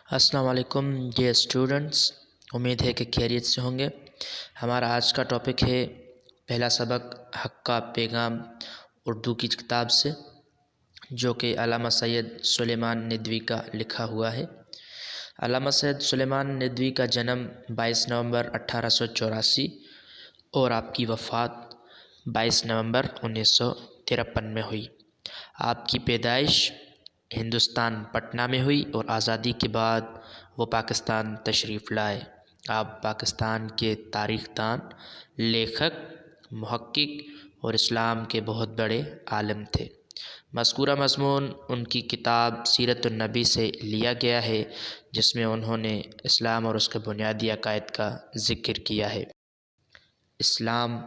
السلام علیکم dear students, امید ہے کہ خیریت سے ہوں گے۔ ہمارا آج کا ٹاپک ہے پہلا سبق حق کا پیغام اردو کی کتاب سے، جو کہ علامہ سید سلیمان ندوی کا لکھا ہوا ہے۔ علامہ سید سلیمان ندوی کا جنم 22 نومبر 1884 اور آپ کی وفات 22 نومبر 1953 میں ہوئی۔ آپ کی پیدائش ہندوستان پٹنہ میں ہوئی اور آزادی کے بعد وہ پاکستان تشریف لائے۔ آپ پاکستان کے تاریخ دان، لیکھک، محقق اور اسلام کے بہت بڑے عالم تھے۔ مذکورہ مضمون ان کی کتاب سیرت النبی سے لیا گیا ہے، جس میں انہوں نے اسلام اور اس کے بنیادی عقائد کا ذکر کیا ہے۔ اسلام،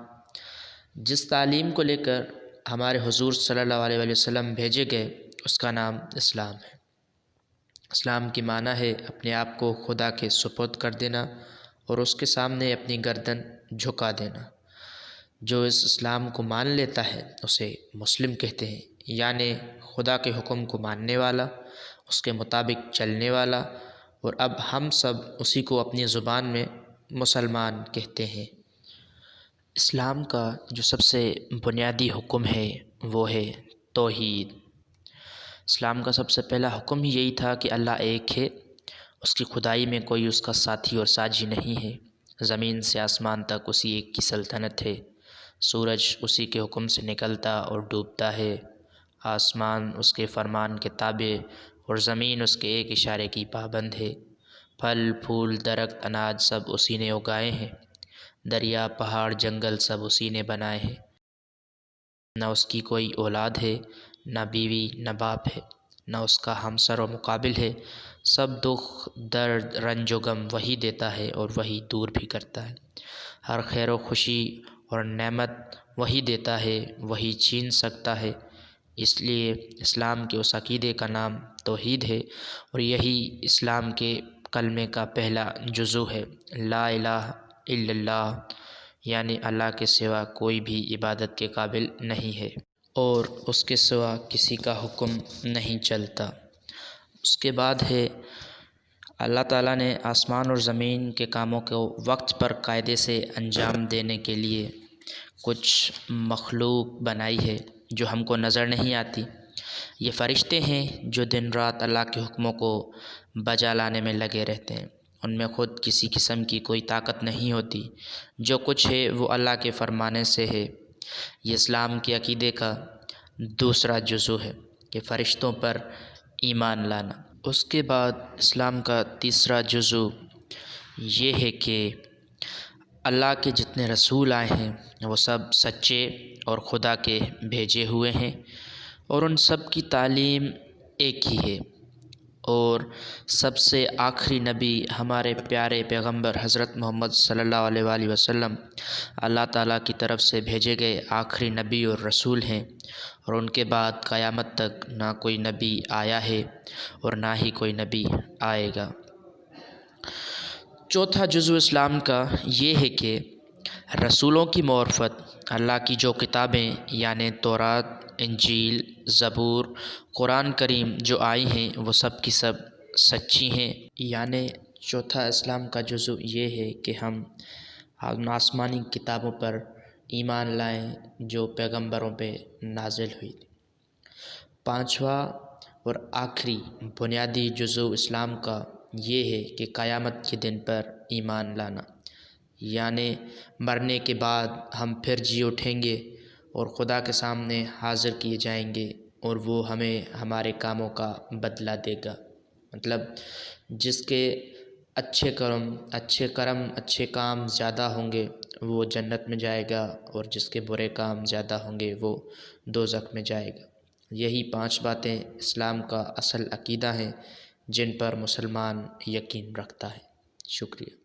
جس تعلیم کو لے کر ہمارے حضور صلی اللہ علیہ وسلم بھیجے گئے، اس کا نام اسلام ہے۔ اسلام کی معنی ہے اپنے آپ کو خدا کے سپرد کر دینا اور اس کے سامنے اپنی گردن جھکا دینا۔ جو اس اسلام کو مان لیتا ہے اسے مسلم کہتے ہیں، یعنی خدا کے حکم کو ماننے والا، اس کے مطابق چلنے والا، اور اب ہم سب اسی کو اپنی زبان میں مسلمان کہتے ہیں۔ اسلام کا جو سب سے بنیادی حکم ہے وہ ہے توحید۔ اسلام کا سب سے پہلا حکم ہی یہی تھا کہ اللہ ایک ہے، اس کی خدائی میں کوئی اس کا ساتھی اور ساجی نہیں ہے۔ زمین سے آسمان تک اسی ایک کی سلطنت ہے۔ سورج اسی کے حکم سے نکلتا اور ڈوبتا ہے، آسمان اس کے فرمان کے تابع اور زمین اس کے ایک اشارے کی پابند ہے۔ پھل پھول درخت اناج سب اسی نے اگائے ہیں، دریا پہاڑ جنگل سب اسی نے بنائے ہیں۔ نہ اس کی کوئی اولاد ہے، نہ بیوی نہ باپ ہے، نہ اس کا ہمسر و مقابل ہے۔ سب دکھ درد رنج و غم وہی دیتا ہے اور وہی دور بھی کرتا ہے۔ ہر خیر و خوشی اور نعمت وہی دیتا ہے، وہی چھین سکتا ہے۔ اس لیے اسلام کے اس عقیدے کا نام توحید ہے، اور یہی اسلام کے کلمے کا پہلا جزو ہے۔ لا الہ الا اللہ، یعنی اللہ کے سوا کوئی بھی عبادت کے قابل نہیں ہے اور اس کے سوا کسی کا حکم نہیں چلتا۔ اس کے بعد ہے اللہ تعالیٰ نے آسمان اور زمین کے کاموں کو وقت پر قاعدے سے انجام دینے کے لیے کچھ مخلوق بنائی ہے جو ہم کو نظر نہیں آتی۔ یہ فرشتے ہیں جو دن رات اللہ کے حکموں کو بجا لانے میں لگے رہتے ہیں۔ ان میں خود کسی قسم کی کوئی طاقت نہیں ہوتی، جو کچھ ہے وہ اللہ کے فرمانے سے ہے۔ یہ اسلام کے عقیدے کا دوسرا جزو ہے کہ فرشتوں پر ایمان لانا۔ اس کے بعد اسلام کا تیسرا جزو یہ ہے کہ اللہ کے جتنے رسول آئے ہیں وہ سب سچے اور خدا کے بھیجے ہوئے ہیں، اور ان سب کی تعلیم ایک ہی ہے۔ اور سب سے آخری نبی ہمارے پیارے پیغمبر حضرت محمد صلی اللہ علیہ وآلہ وسلم اللہ تعالیٰ کی طرف سے بھیجے گئے آخری نبی اور رسول ہیں، اور ان کے بعد قیامت تک نہ کوئی نبی آیا ہے اور نہ ہی کوئی نبی آئے گا۔ چوتھا جزو اسلام کا یہ ہے کہ رسولوں کی معرفت، اللہ کی جو کتابیں یعنی تورات، انجیل، زبور، قرآن کریم جو آئی ہیں وہ سب کی سب سچی ہیں۔ یعنی چوتھا اسلام کا جزو یہ ہے کہ ہم آسمانی کتابوں پر ایمان لائیں جو پیغمبروں پہ نازل ہوئی۔ پانچواں اور آخری بنیادی جزو اسلام کا یہ ہے کہ قیامت کے دن پر ایمان لانا، یعنی مرنے کے بعد ہم پھر جی اٹھیں گے اور خدا کے سامنے حاضر کیے جائیں گے، اور وہ ہمیں ہمارے کاموں کا بدلہ دے گا۔ مطلب جس کے اچھے کام زیادہ ہوں گے وہ جنت میں جائے گا، اور جس کے برے کام زیادہ ہوں گے وہ دوزخ میں جائے گا۔ یہی 5 باتیں اسلام کا اصل عقیدہ ہیں جن پر مسلمان یقین رکھتا ہے۔ شکریہ۔